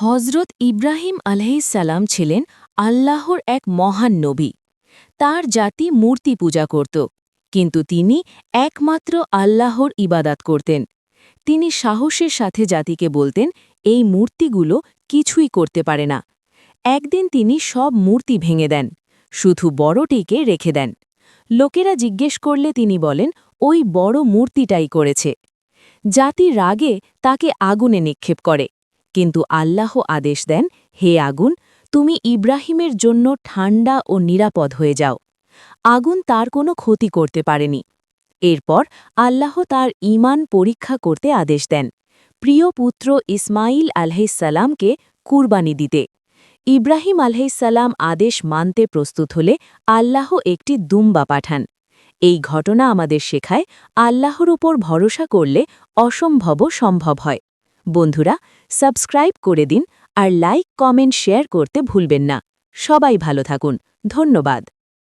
হজরত ইব্রাহিম আলাইহিসসালাম ছিলেন আল্লাহর এক মহান নবী। তার জাতি মূর্তি পূজা করত, কিন্তু তিনি একমাত্র আল্লাহর ইবাদাত করতেন। তিনি সাহসের সাথে জাতিকে বলতেন, এই মূর্তিগুলো কিছুই করতে পারে না। একদিন তিনি সব মূর্তি ভেঙে দেন, শুধু বড়টিকে রেখে দেন। লোকেরা জিজ্ঞেস করলে তিনি বলেন, ওই বড় মূর্তিটাই করেছে। জাতি রাগে তাকে আগুনে নিক্ষেপ করে, কিন্তু আল্লাহ আদেশ দেন, হে আগুন, তুমি ইব্রাহিমের জন্য ঠান্ডা ও নিরাপদ হয়ে যাও। আগুন তার কোনো ক্ষতি করতে পারেনি। এরপর আল্লাহ তার ঈমান পরীক্ষা করতে আদেশ দেন, প্রিয় পুত্র ইসমাইল আলাইহিসসালামকে কুরবানি দিতে। ইব্রাহিম আলাইহিসসালাম আদেশ মানতে প্রস্তুত হলে আল্লাহ একটি দুম্বা পাঠান। এই ঘটনা আমাদের শেখায়, আল্লাহর উপর ভরসা করলে অসম্ভবও সম্ভব হয়। বন্ধুরা, সাবস্ক্রাইব করে দিন আর লাইক, কমেন্ট, শেয়ার করতে ভুলবেন না। সবাই ভালো থাকুন। ধন্যবাদ।